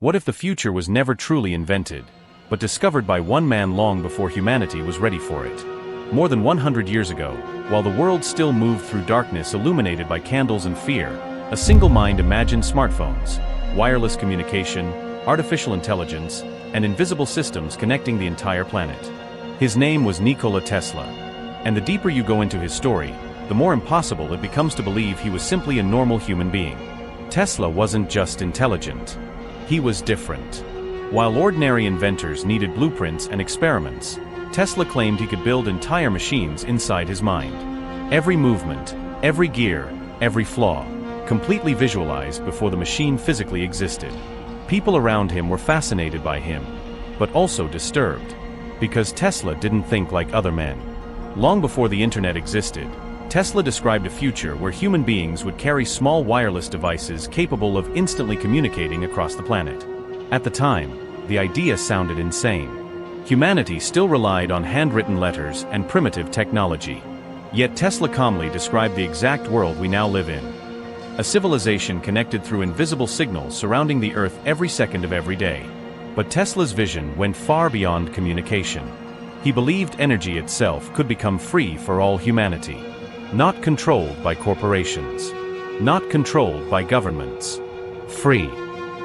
What if the future was never truly invented, but discovered by one man long before humanity was ready for it? More than 100 years ago, while the world still moved through darkness illuminated by candles and fear, a single mind imagined smartphones, wireless communication, artificial intelligence, and invisible systems connecting the entire planet. His name was Nikola Tesla. And the deeper you go into his story, the more impossible it becomes to believe he was simply a normal human being. Tesla wasn't just intelligent. He was different. While ordinary inventors needed blueprints and experiments, Tesla claimed he could build entire machines inside his mind. Every movement, every gear, every flaw, completely visualized before the machine physically existed. People around him were fascinated by him, but also disturbed, because Tesla didn't think like other men. Long before the internet existed, Tesla described a future where human beings would carry small wireless devices capable of instantly communicating across the planet. At the time, the idea sounded insane. Humanity still relied on handwritten letters and primitive technology. Yet Tesla calmly described the exact world we now live in. A civilization connected through invisible signals surrounding the Earth every second of every day. But Tesla's vision went far beyond communication. He believed energy itself could become free for all humanity. Not controlled by corporations. Not controlled by governments. Free.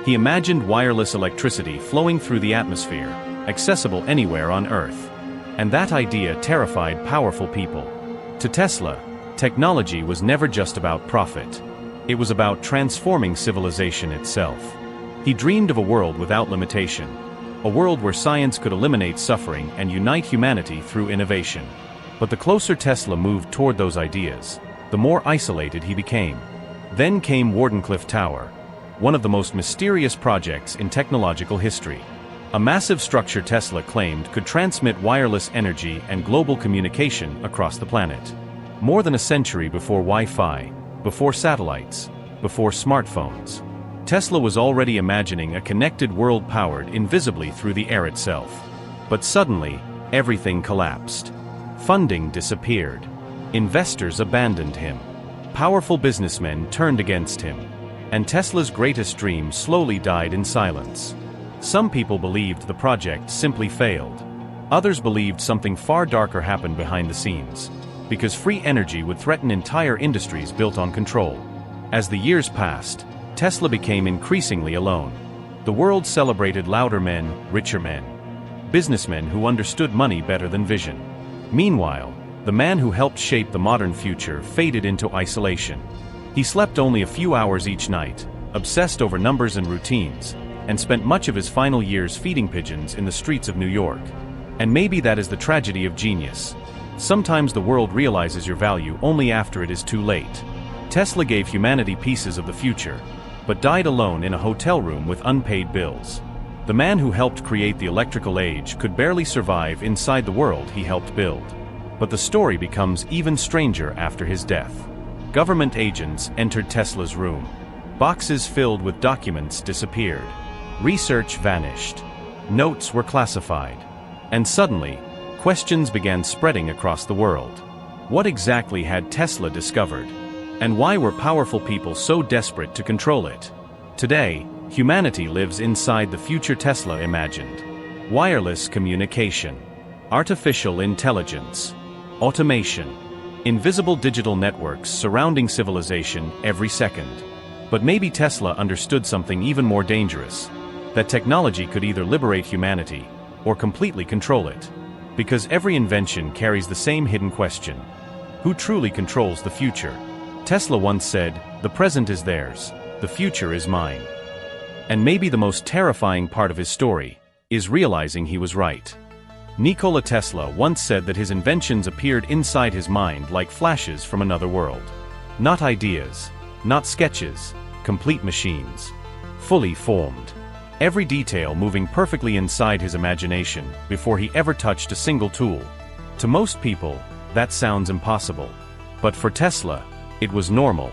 He imagined wireless electricity flowing through the atmosphere, accessible anywhere on Earth. And that idea terrified powerful people. To Tesla, technology was never just about profit. It was about transforming civilization itself. He dreamed of a world without limitation. A world where science could eliminate suffering and unite humanity through innovation. But the closer Tesla moved toward those ideas, the more isolated he became. Then came Wardenclyffe Tower, one of the most mysterious projects in technological history. A massive structure Tesla claimed could transmit wireless energy and global communication across the planet. More than a century before Wi-Fi, before satellites, before smartphones, Tesla was already imagining a connected world powered invisibly through the air itself. But suddenly, everything collapsed. Funding disappeared. Investors abandoned him. Powerful businessmen turned against him. And Tesla's greatest dream slowly died in silence. Some people believed the project simply failed. Others believed something far darker happened behind the scenes, because free energy would threaten entire industries built on control. As the years passed, Tesla became increasingly alone. The world celebrated louder men, richer men, businessmen who understood money better than vision. Meanwhile, the man who helped shape the modern future faded into isolation. He slept only a few hours each night, obsessed over numbers and routines, and spent much of his final years feeding pigeons in the streets of New York. And maybe that is the tragedy of genius. Sometimes the world realizes your value only after it is too late. Tesla gave humanity pieces of the future, but died alone in a hotel room with unpaid bills. The man who helped create the electrical age could barely survive inside the world he helped build. But the story becomes even stranger after his death. Government agents entered Tesla's room. Boxes filled with documents disappeared. Research vanished. Notes were classified. And suddenly, questions began spreading across the world. What exactly had Tesla discovered? And why were powerful people so desperate to control it? Today, humanity lives inside the future Tesla imagined. Wireless communication, artificial intelligence, automation, invisible digital networks surrounding civilization every second. But maybe Tesla understood something even more dangerous, that technology could either liberate humanity or completely control it. Because every invention carries the same hidden question: who truly controls the future? Tesla once said, "The present is theirs, the future is mine." And maybe the most terrifying part of his story is realizing he was right. Nikola Tesla once said that his inventions appeared inside his mind like flashes from another world. Not ideas, not sketches, complete machines. Fully formed. Every detail moving perfectly inside his imagination before he ever touched a single tool. To most people, that sounds impossible. But for Tesla, it was normal.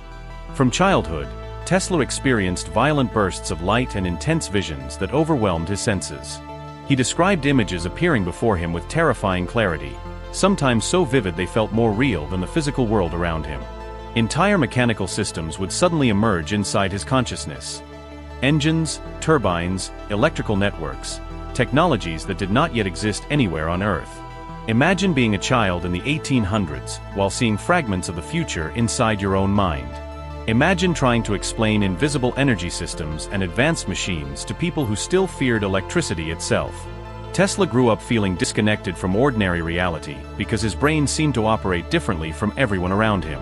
From childhood, Tesla experienced violent bursts of light and intense visions that overwhelmed his senses. He described images appearing before him with terrifying clarity, sometimes so vivid they felt more real than the physical world around him. Entire mechanical systems would suddenly emerge inside his consciousness. Engines, turbines, electrical networks, technologies that did not yet exist anywhere on Earth. Imagine being a child in the 1800s while seeing fragments of the future inside your own mind. Imagine trying to explain invisible energy systems and advanced machines to people who still feared electricity itself. Tesla grew up feeling disconnected from ordinary reality because his brain seemed to operate differently from everyone around him.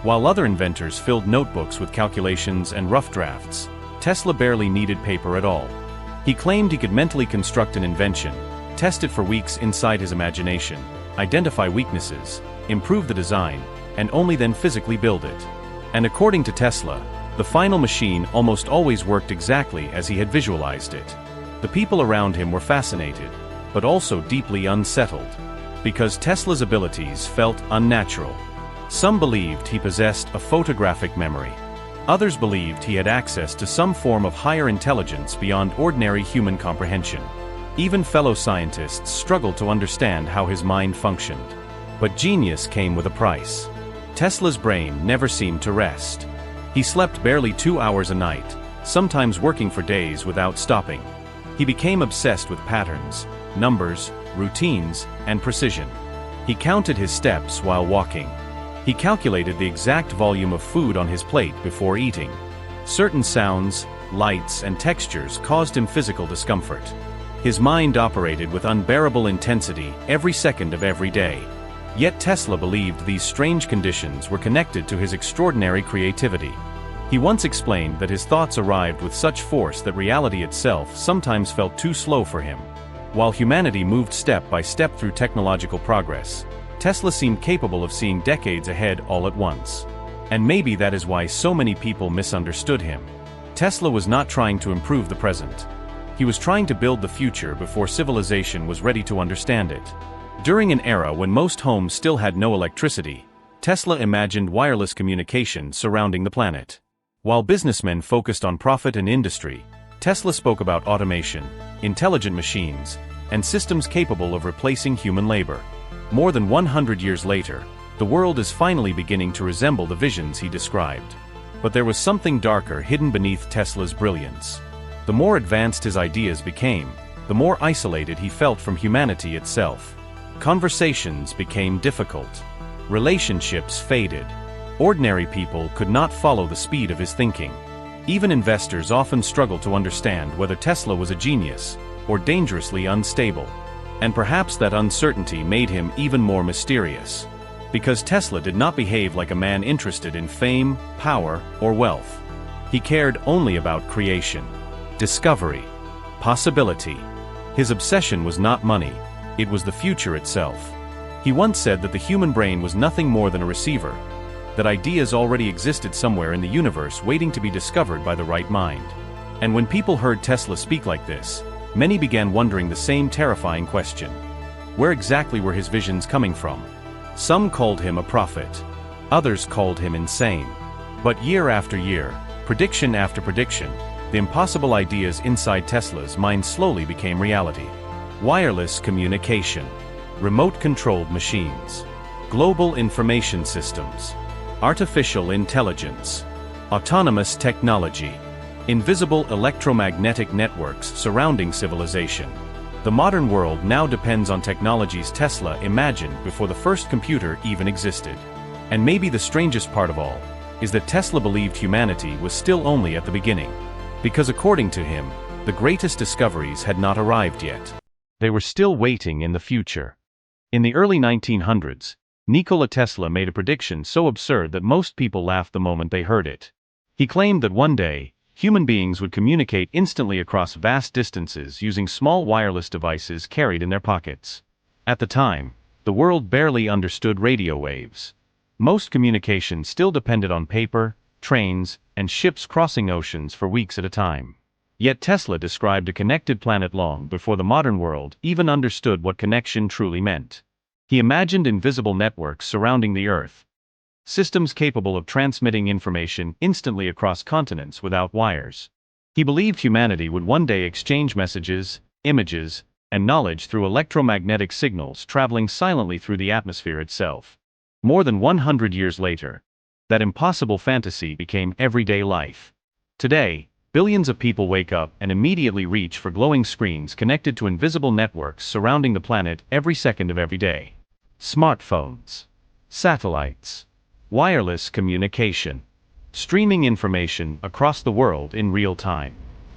While other inventors filled notebooks with calculations and rough drafts, Tesla barely needed paper at all. He claimed he could mentally construct an invention, test it for weeks inside his imagination, identify weaknesses, improve the design, and only then physically build it. And according to Tesla, the final machine almost always worked exactly as he had visualized it. The people around him were fascinated, but also deeply unsettled, because Tesla's abilities felt unnatural. Some believed he possessed a photographic memory. Others believed he had access to some form of higher intelligence beyond ordinary human comprehension. Even fellow scientists struggled to understand how his mind functioned. But genius came with a price. Tesla's brain never seemed to rest. He slept barely 2 hours a night, sometimes working for days without stopping. He became obsessed with patterns, numbers, routines, and precision. He counted his steps while walking. He calculated the exact volume of food on his plate before eating. Certain sounds, lights, and textures caused him physical discomfort. His mind operated with unbearable intensity every second of every day. Yet Tesla believed these strange conditions were connected to his extraordinary creativity. He once explained that his thoughts arrived with such force that reality itself sometimes felt too slow for him. While humanity moved step by step through technological progress, Tesla seemed capable of seeing decades ahead all at once. And maybe that is why so many people misunderstood him. Tesla was not trying to improve the present. He was trying to build the future before civilization was ready to understand it. During an era when most homes still had no electricity, Tesla imagined wireless communication surrounding the planet. While businessmen focused on profit and industry, Tesla spoke about automation, intelligent machines, and systems capable of replacing human labor. More than 100 years later, the world is finally beginning to resemble the visions he described. But there was something darker hidden beneath Tesla's brilliance. The more advanced his ideas became, the more isolated he felt from humanity itself. Conversations became difficult. Relationships faded. Ordinary people could not follow the speed of his thinking. Even investors often struggled to understand whether Tesla was a genius or dangerously unstable. And perhaps that uncertainty made him even more mysterious. Because Tesla did not behave like a man interested in fame, power, or wealth. He cared only about creation, discovery, possibility. His obsession was not money, it was the future itself. He once said that the human brain was nothing more than a receiver, that ideas already existed somewhere in the universe waiting to be discovered by the right mind. And when people heard Tesla speak like this, many began wondering the same terrifying question. Where exactly were his visions coming from? Some called him a prophet. Others called him insane. But year after year, prediction after prediction, the impossible ideas inside Tesla's mind slowly became reality. Wireless communication, remote-controlled machines, global information systems, artificial intelligence, autonomous technology, invisible electromagnetic networks surrounding civilization. The modern world now depends on technologies Tesla imagined before the first computer even existed. And maybe the strangest part of all is that Tesla believed humanity was still only at the beginning. Because according to him, the greatest discoveries had not arrived yet. They were still waiting in the future. In the early 1900s, Nikola Tesla made a prediction so absurd that most people laughed the moment they heard it. He claimed that one day, human beings would communicate instantly across vast distances using small wireless devices carried in their pockets. At the time, the world barely understood radio waves. Most communication still depended on paper, trains, and ships crossing oceans for weeks at a time. Yet Tesla described a connected planet long before the modern world even understood what connection truly meant. He imagined invisible networks surrounding the Earth, systems capable of transmitting information instantly across continents without wires. He believed humanity would one day exchange messages, images, and knowledge through electromagnetic signals traveling silently through the atmosphere itself. More than 100 years later, that impossible fantasy became everyday life. Today, Billions of people wake up and immediately reach for glowing screens connected to invisible networks surrounding the planet every second of every day. Smartphones, satellites, wireless communication, streaming information across the world in real time.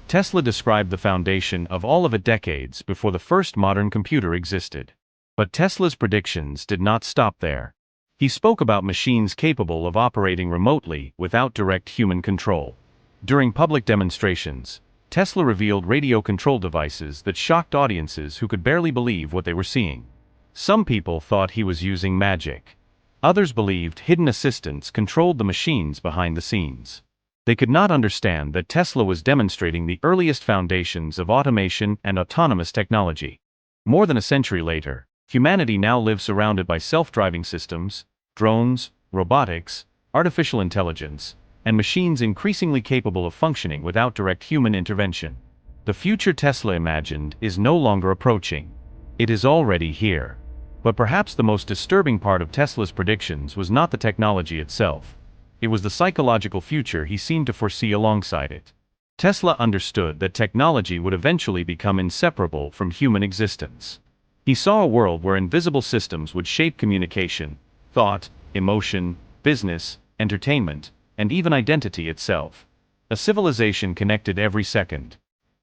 Tesla described the foundation of all of it decades before the first modern computer existed. But Tesla's predictions did not stop there. He spoke about machines capable of operating remotely without direct human control. During public demonstrations, Tesla revealed radio control devices that shocked audiences who could barely believe what they were seeing. Some people thought he was using magic. Others believed hidden assistants controlled the machines behind the scenes. They could not understand that Tesla was demonstrating the earliest foundations of automation and autonomous technology. More than a century later, humanity now lives surrounded by self-driving systems, drones, robotics, artificial intelligence, and machines increasingly capable of functioning without direct human intervention. The future Tesla imagined is no longer approaching. It is already here. But perhaps the most disturbing part of Tesla's predictions was not the technology itself. It was the psychological future he seemed to foresee alongside it. Tesla understood that technology would eventually become inseparable from human existence. He saw a world where invisible systems would shape communication, thought, emotion, business, entertainment, and even identity itself. A civilization connected every second,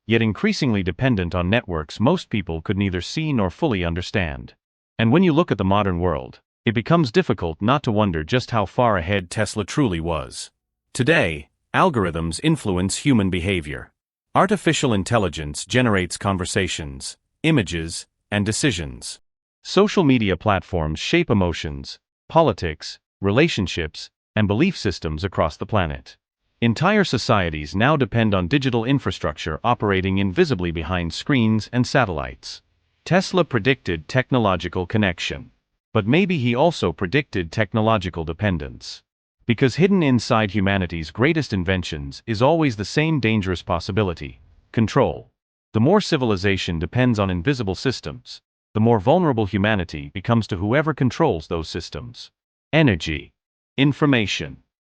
yet increasingly dependent on networks most people could neither see nor fully understand. And when you look at the modern world, it becomes difficult not to wonder just how far ahead Tesla truly was. Today, algorithms influence human behavior. Artificial intelligence generates conversations, images, and decisions. Social media platforms shape emotions, politics, relationships, and belief systems across the planet. Entire societies now depend on digital infrastructure operating invisibly behind screens and satellites. Tesla predicted technological connection. But maybe he also predicted technological dependence. Because hidden inside humanity's greatest inventions is always the same dangerous possibility: control. The more civilization depends on invisible systems, the more vulnerable humanity becomes to whoever controls those systems. Energy, information,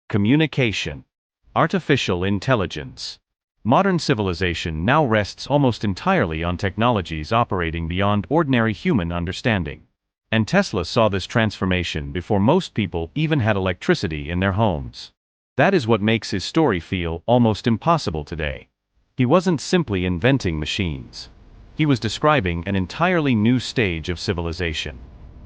communication, artificial intelligence. Modern civilization now rests almost entirely on technologies operating beyond ordinary human understanding. And Tesla saw this transformation before most people even had electricity in their homes. That is what makes his story feel almost impossible today. He wasn't simply inventing machines. He was describing an entirely new stage of civilization.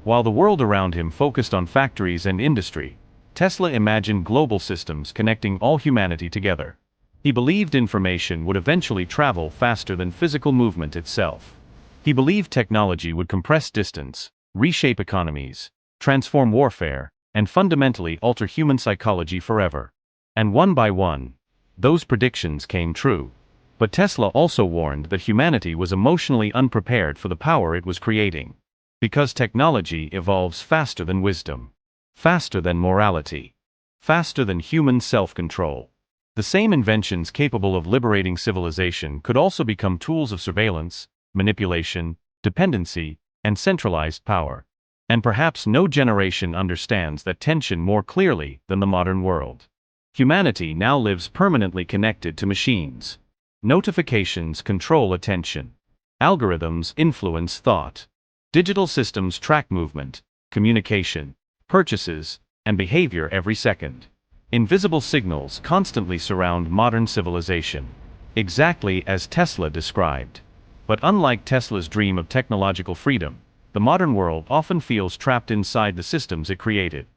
While the world around him focused on factories and industry, Tesla imagined global systems connecting all humanity together. He believed information would eventually travel faster than physical movement itself. He believed technology would compress distance, reshape economies, transform warfare, and fundamentally alter human psychology forever. And one by one, those predictions came true. But Tesla also warned that humanity was emotionally unprepared for the power it was creating. Because technology evolves faster than wisdom, faster than morality, faster than human self-control. The same inventions capable of liberating civilization could also become tools of surveillance, manipulation, dependency, and centralized power. And perhaps no generation understands that tension more clearly than the modern world. Humanity now lives permanently connected to machines. Notifications control attention. Algorithms influence thought. Digital systems track movement, communication, purchases, and behavior every second. Invisible signals constantly surround modern civilization, exactly as Tesla described. But unlike Tesla's dream of technological freedom, the modern world often feels trapped inside the systems it created.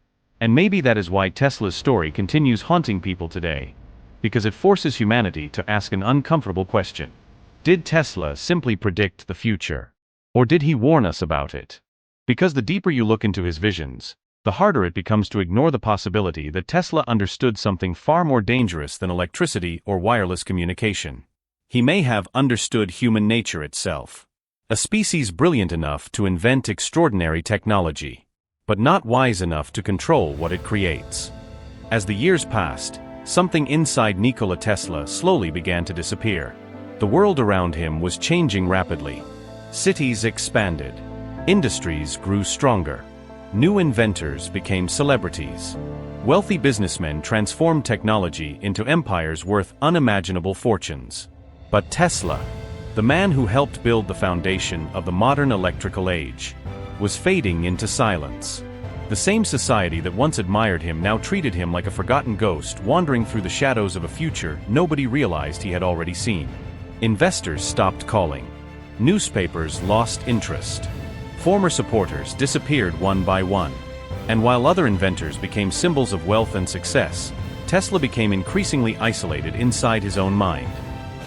And maybe that is why Tesla's story continues haunting people today. Because it forces humanity to ask an uncomfortable question. Did Tesla simply predict the future? Or did he warn us about it? Because the deeper you look into his visions, the harder it becomes to ignore the possibility that Tesla understood something far more dangerous than electricity or wireless communication. He may have understood human nature itself. A species brilliant enough to invent extraordinary technology, but not wise enough to control what it creates. As the years passed, something inside Nikola Tesla slowly began to disappear. The world around him was changing rapidly. Cities expanded. Industries grew stronger. New inventors became celebrities. Wealthy businessmen transformed technology into empires worth unimaginable fortunes. But Tesla, the man who helped build the foundation of the modern electrical age, was fading into silence. The same society that once admired him now treated him like a forgotten ghost wandering through the shadows of a future nobody realized he had already seen. Investors stopped calling. Newspapers lost interest. Former supporters disappeared one by one. And while other inventors became symbols of wealth and success, Tesla became increasingly isolated inside his own mind.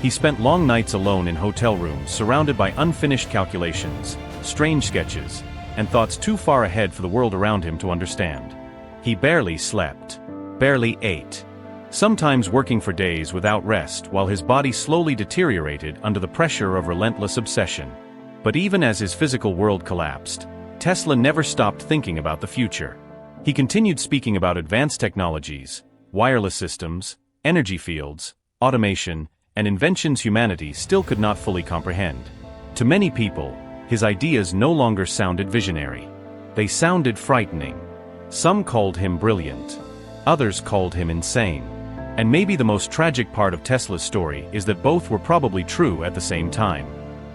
He spent long nights alone in hotel rooms surrounded by unfinished calculations, strange sketches, and thoughts too far ahead for the world around him to understand. He barely slept, barely ate, sometimes working for days without rest while his body slowly deteriorated under the pressure of relentless obsession. But even as his physical world collapsed, Tesla never stopped thinking about the future. He continued speaking about advanced technologies, wireless systems, energy fields, automation, and inventions humanity still could not fully comprehend. To many people, his ideas no longer sounded visionary. They sounded frightening. Some called him brilliant. Others called him insane. And maybe the most tragic part of Tesla's story is that both were probably true at the same time.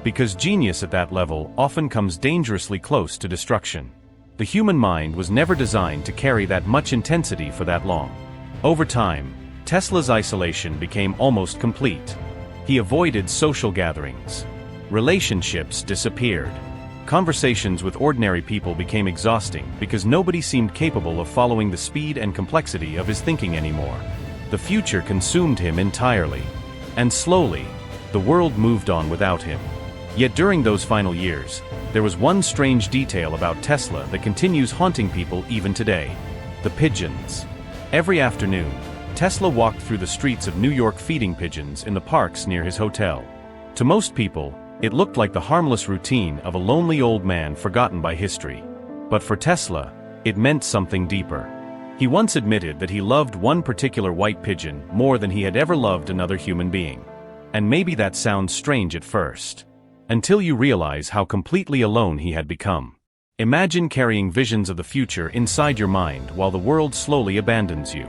Because genius at that level often comes dangerously close to destruction. The human mind was never designed to carry that much intensity for that long. Over time, Tesla's isolation became almost complete. He avoided social gatherings. Relationships disappeared. Conversations with ordinary people became exhausting because nobody seemed capable of following the speed and complexity of his thinking anymore. The future consumed him entirely. And slowly, the world moved on without him. Yet during those final years, there was one strange detail about Tesla that continues haunting people even today: the pigeons. Every afternoon, Tesla walked through the streets of New York feeding pigeons in the parks near his hotel. To most people, it looked like the harmless routine of a lonely old man forgotten by history. But for Tesla, it meant something deeper. He once admitted that he loved one particular white pigeon more than he had ever loved another human being. And maybe that sounds strange at first, until you realize how completely alone he had become. Imagine carrying visions of the future inside your mind while the world slowly abandons you.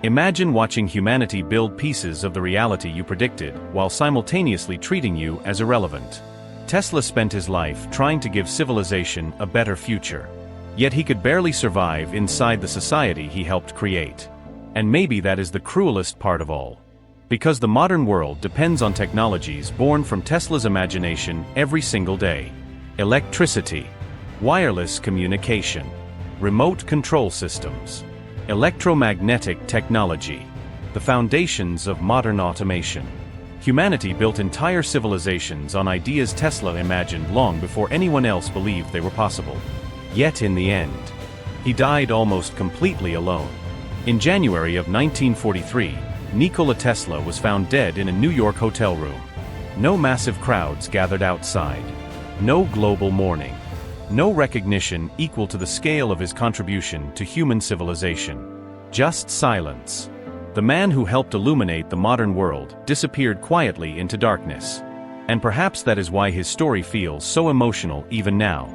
Imagine watching humanity build pieces of the reality you predicted while simultaneously treating you as irrelevant. Tesla spent his life trying to give civilization a better future. Yet he could barely survive inside the society he helped create. And maybe that is the cruelest part of all. Because the modern world depends on technologies born from Tesla's imagination every single day. Electricity, wireless communication, remote control systems, electromagnetic technology, the foundations of modern automation. Humanity built entire civilizations on ideas Tesla imagined long before anyone else believed they were possible. Yet in the end, he died almost completely alone. In January of 1943, Nikola Tesla was found dead in a New York hotel room. No massive crowds gathered outside. No global mourning. No recognition equal to the scale of his contribution to human civilization. Just silence. The man who helped illuminate the modern world disappeared quietly into darkness. And perhaps that is why his story feels so emotional even now.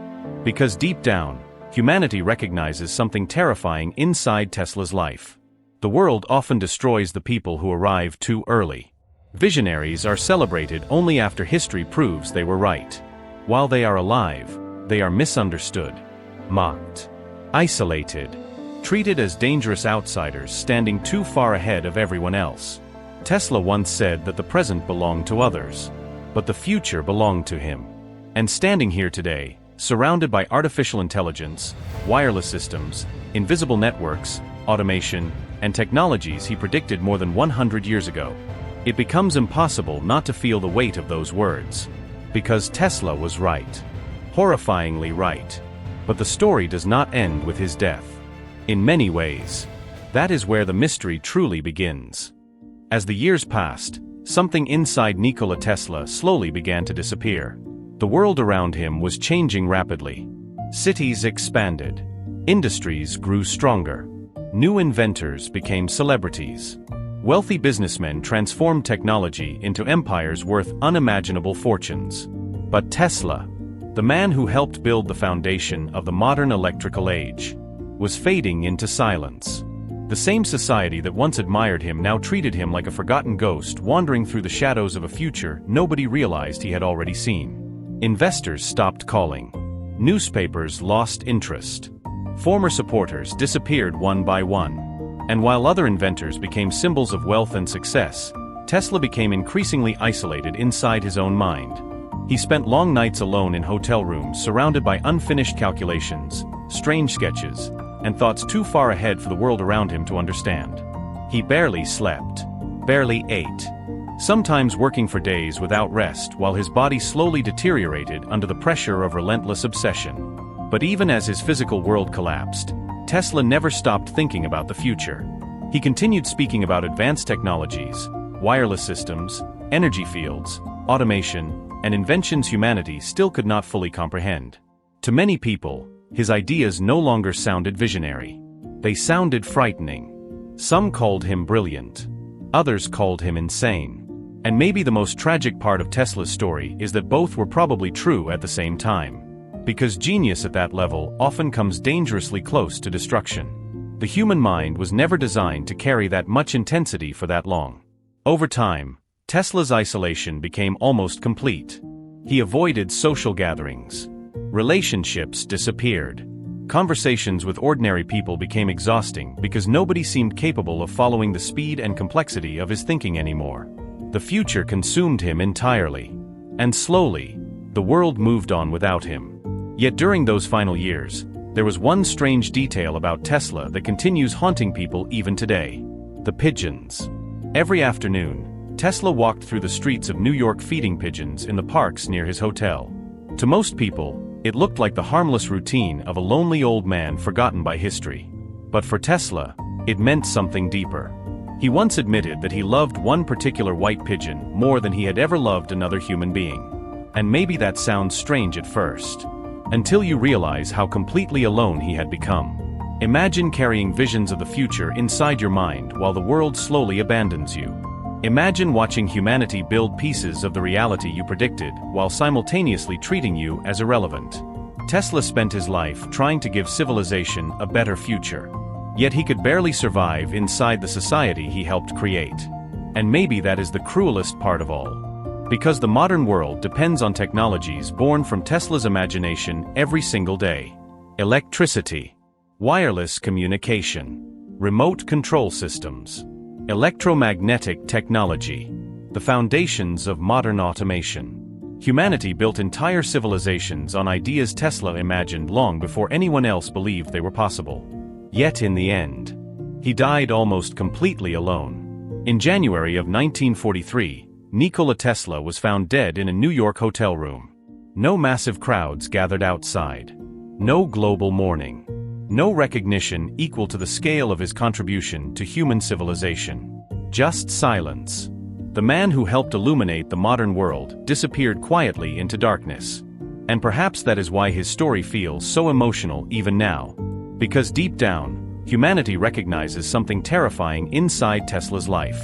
Because deep down, humanity recognizes something terrifying inside Tesla's life. The world often destroys the people who arrive too early. Visionaries are celebrated only after history proves they were right. While they are alive, they are misunderstood, mocked, isolated, treated as dangerous outsiders standing too far ahead of everyone else. Tesla once said that the present belonged to others, but the future belonged to him. And standing here today, surrounded by artificial intelligence, wireless systems, invisible networks, automation, and technologies he predicted more than 100 years ago, it becomes impossible not to feel the weight of those words. Because Tesla was right. Horrifyingly right. But the story does not end with his death. In many ways, that is where the mystery truly begins. As the years passed, something inside Nikola Tesla slowly began to disappear. The world around him was changing rapidly. Cities expanded. Industries grew stronger. New inventors became celebrities. Wealthy businessmen transformed technology into empires worth unimaginable fortunes. But Tesla, the man who helped build the foundation of the modern electrical age, was fading into silence. The The same society that once admired him now treated him like a forgotten ghost wandering through the shadows of a future nobody realized he had already seen. Investors stopped calling. Newspapers lost interest. Former supporters disappeared one by one. And while other inventors became symbols of wealth and success, Tesla became increasingly isolated inside his own mind. He spent long nights alone in hotel rooms surrounded by unfinished calculations, strange sketches, and thoughts too far ahead for the world around him to understand. He barely slept, barely ate, sometimes working for days without rest while his body slowly deteriorated under the pressure of relentless obsession. But even as his physical world collapsed, Tesla never stopped thinking about the future. He continued speaking about advanced technologies, wireless systems, energy fields, automation, and inventions humanity still could not fully comprehend. To many people, his ideas no longer sounded visionary. They sounded frightening. Some called him brilliant. Others called him insane. And maybe the most tragic part of Tesla's story is that both were probably true at the same time. Because genius at that level often comes dangerously close to destruction. The human mind was never designed to carry that much intensity for that long. Over time, Tesla's isolation became almost complete. He avoided social gatherings. Relationships disappeared. Conversations with ordinary people became exhausting because nobody seemed capable of following the speed and complexity of his thinking anymore. The future consumed him entirely. And slowly, the world moved on without him. Yet during those final years, there was one strange detail about Tesla that continues haunting people even today. The pigeons. Every afternoon, Tesla walked through the streets of New York feeding pigeons in the parks near his hotel. To most people, it looked like the harmless routine of a lonely old man forgotten by history. But for Tesla, it meant something deeper. He once admitted that he loved one particular white pigeon more than he had ever loved another human being. And maybe that sounds strange at first. Until you realize how completely alone he had become. Imagine carrying visions of the future inside your mind while the world slowly abandons you. Imagine watching humanity build pieces of the reality you predicted while simultaneously treating you as irrelevant. Tesla spent his life trying to give civilization a better future. Yet he could barely survive inside the society he helped create. And maybe that is the cruelest part of all. Because the modern world depends on technologies born from Tesla's imagination every single day. Electricity, wireless communication, remote control systems, electromagnetic technology, the foundations of modern automation. Humanity built entire civilizations on ideas Tesla imagined long before anyone else believed they were possible. Yet in the end, he died almost completely alone. In January of 1943, Nikola Tesla was found dead in a New York hotel room. No massive crowds gathered outside. No global mourning. No recognition equal to the scale of his contribution to human civilization. Just silence. The man who helped illuminate the modern world disappeared quietly into darkness. And perhaps that is why his story feels so emotional even now. Because deep down, humanity recognizes something terrifying inside Tesla's life.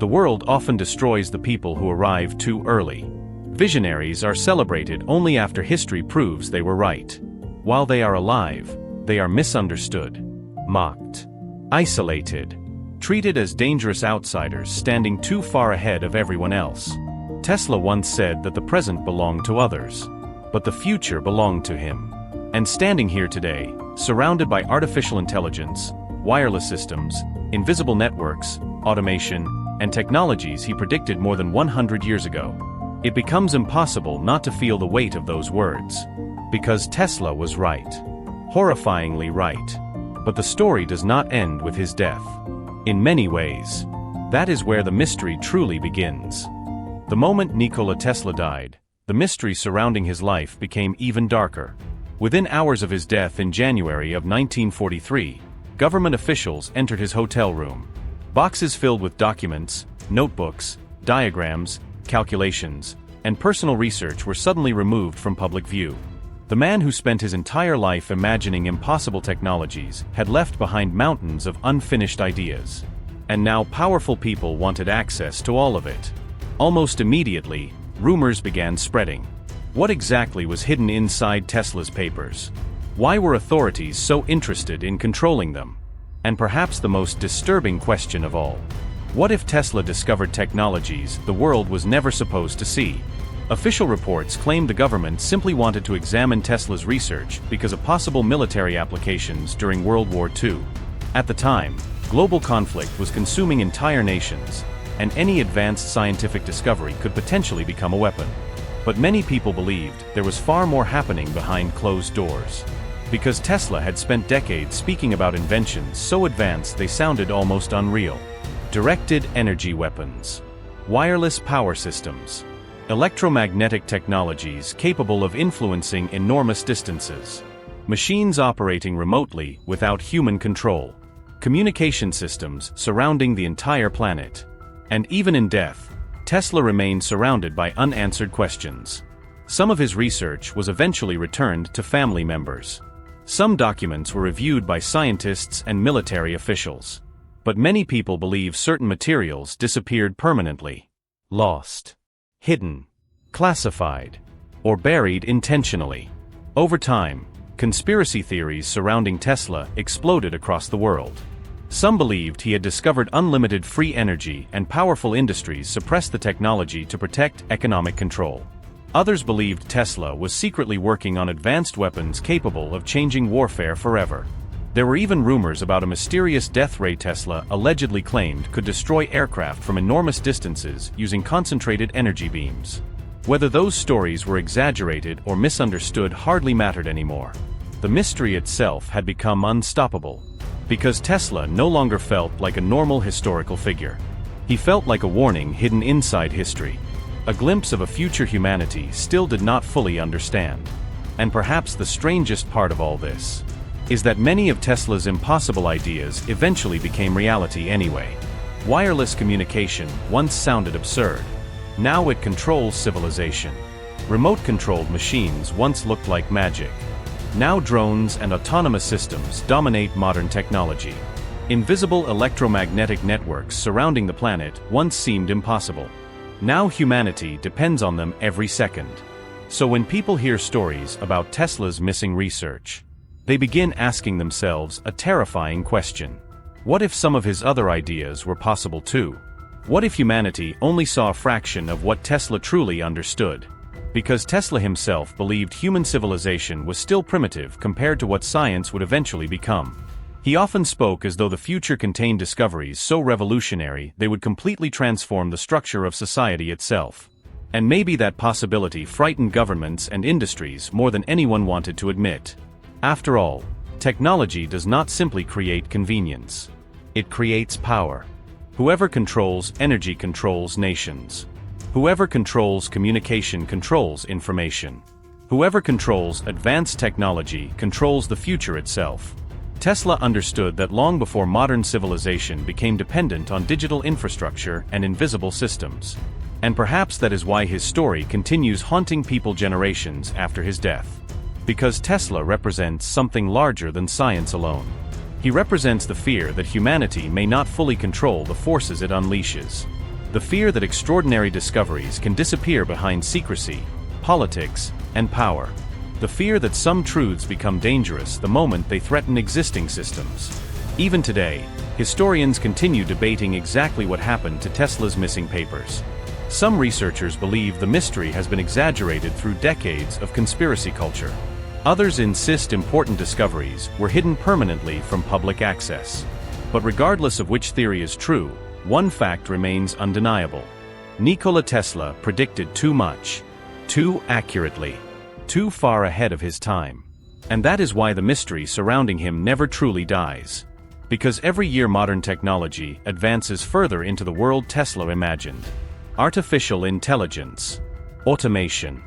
The world often destroys the people who arrive too early. Visionaries are celebrated only after history proves they were right. While they are alive, they are misunderstood, mocked, isolated, treated as dangerous outsiders standing too far ahead of everyone else. Tesla once said that the present belonged to others, but the future belonged to him. And standing here today, surrounded by artificial intelligence, wireless systems, invisible networks, automation, and technologies he predicted more than 100 years ago, it becomes impossible not to feel the weight of those words. Because Tesla was right. Horrifyingly right. But the story does not end with his death. In many ways, that is where the mystery truly begins. The moment Nikola Tesla died, the mystery surrounding his life became even darker. Within hours of his death in January of 1943, government officials entered his hotel room. Boxes filled with documents, notebooks, diagrams, calculations, and personal research were suddenly removed from public view. The man who spent his entire life imagining impossible technologies had left behind mountains of unfinished ideas. And now powerful people wanted access to all of it. Almost immediately, rumors began spreading. What exactly was hidden inside Tesla's papers? Why were authorities so interested in controlling them? And perhaps the most disturbing question of all. What if Tesla discovered technologies the world was never supposed to see? Official reports claimed the government simply wanted to examine Tesla's research because of possible military applications during World War II. At the time, global conflict was consuming entire nations, and any advanced scientific discovery could potentially become a weapon. But many people believed there was far more happening behind closed doors. Because Tesla had spent decades speaking about inventions so advanced they sounded almost unreal. Directed energy weapons, wireless power systems, electromagnetic technologies capable of influencing enormous distances, machines operating remotely without human control, communication systems surrounding the entire planet. And even in death, Tesla remained surrounded by unanswered questions. Some of his research was eventually returned to family members. Some documents were reviewed by scientists and military officials. But many people believe certain materials disappeared permanently. Lost, hidden, classified, or buried intentionally. Over time, conspiracy theories surrounding Tesla exploded across the world. Some believed he had discovered unlimited free energy and powerful industries suppressed the technology to protect economic control. Others believed Tesla was secretly working on advanced weapons capable of changing warfare forever. There were even rumors about a mysterious death ray Tesla allegedly claimed could destroy aircraft from enormous distances using concentrated energy beams. Whether those stories were exaggerated or misunderstood hardly mattered anymore. The mystery itself had become unstoppable. Because Tesla no longer felt like a normal historical figure. He felt like a warning hidden inside history. A glimpse of a future humanity still did not fully understand. And perhaps the strangest part of all this is that many of Tesla's impossible ideas eventually became reality anyway. Wireless communication once sounded absurd. Now it controls civilization. Remote-controlled machines once looked like magic. Now drones and autonomous systems dominate modern technology. Invisible electromagnetic networks surrounding the planet once seemed impossible. Now humanity depends on them every second. So when people hear stories about Tesla's missing research, they begin asking themselves a terrifying question. What if some of his other ideas were possible too? What if humanity only saw a fraction of what Tesla truly understood? Because Tesla himself believed human civilization was still primitive compared to what science would eventually become. He often spoke as though the future contained discoveries so revolutionary they would completely transform the structure of society itself. And maybe that possibility frightened governments and industries more than anyone wanted to admit. After all, technology does not simply create convenience. It creates power. Whoever controls energy controls nations. Whoever controls communication controls information. Whoever controls advanced technology controls the future itself. Tesla understood that long before modern civilization became dependent on digital infrastructure and invisible systems. And perhaps that is why his story continues haunting people generations after his death. Because Tesla represents something larger than science alone. He represents the fear that humanity may not fully control the forces it unleashes. The fear that extraordinary discoveries can disappear behind secrecy, politics, and power. The fear that some truths become dangerous the moment they threaten existing systems. Even today, historians continue debating exactly what happened to Tesla's missing papers. Some researchers believe the mystery has been exaggerated through decades of conspiracy culture. Others insist important discoveries were hidden permanently from public access. But regardless of which theory is true, one fact remains undeniable. Nikola Tesla predicted too much, too accurately, too far ahead of his time. And that is why the mystery surrounding him never truly dies. Because every year modern technology advances further into the world Tesla imagined. Artificial intelligence, automation,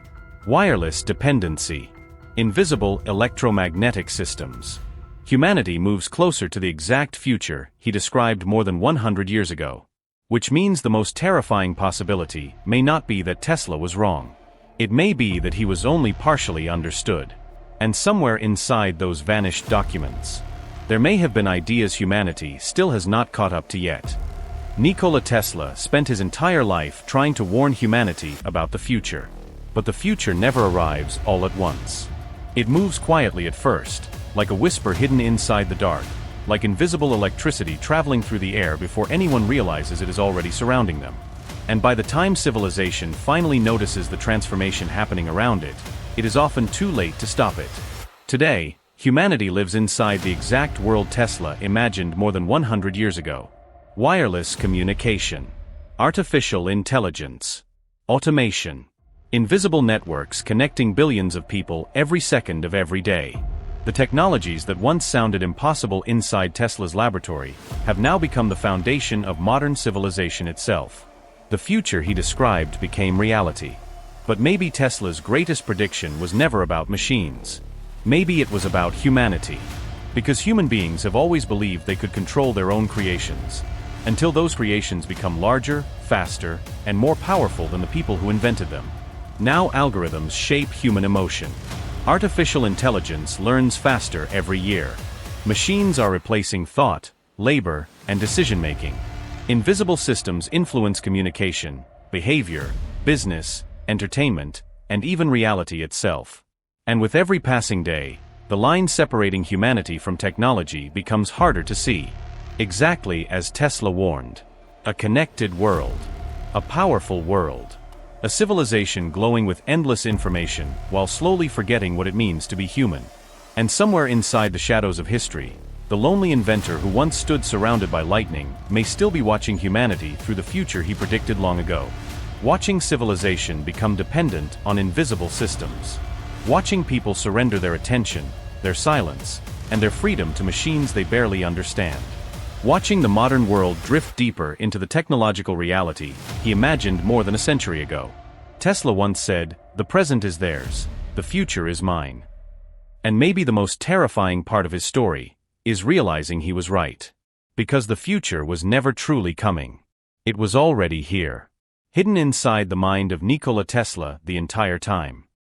wireless dependency, invisible electromagnetic systems. Humanity moves closer to the exact future he described more than 100 years ago. Which means the most terrifying possibility may not be that Tesla was wrong. It may be that he was only partially understood. And somewhere inside those vanished documents, there may have been ideas humanity still has not caught up to yet. Nikola Tesla spent his entire life trying to warn humanity about the future. But the future never arrives all at once. It moves quietly at first, like a whisper hidden inside the dark, like invisible electricity traveling through the air before anyone realizes it is already surrounding them. And by the time civilization finally notices the transformation happening around it, it is often too late to stop it. Today, humanity lives inside the exact world Tesla imagined more than 100 years ago. Wireless communication, artificial intelligence, automation, invisible networks connecting billions of people every second of every day. The technologies that once sounded impossible inside Tesla's laboratory have now become the foundation of modern civilization itself. The future he described became reality. But maybe Tesla's greatest prediction was never about machines. Maybe it was about humanity. Because human beings have always believed they could control their own creations. Until those creations become larger, faster, and more powerful than the people who invented them. Now algorithms shape human emotion. Artificial intelligence learns faster every year. Machines are replacing thought, labor, and decision-making. Invisible systems influence communication, behavior, business, entertainment, and even reality itself. And with every passing day, the line separating humanity from technology becomes harder to see. Exactly as Tesla warned. A connected world. A powerful world. A civilization glowing with endless information while slowly forgetting what it means to be human. And somewhere inside the shadows of history, the lonely inventor who once stood surrounded by lightning may still be watching humanity through the future he predicted long ago. Watching civilization become dependent on invisible systems. Watching people surrender their attention, their silence, and their freedom to machines they barely understand. Watching the modern world drift deeper into the technological reality he imagined more than a century ago. Tesla once said, "The present is theirs, the future is mine." And maybe the most terrifying part of his story is realizing he was right. Because the future was never truly coming. It was already here. Hidden inside the mind of Nikola Tesla the entire time.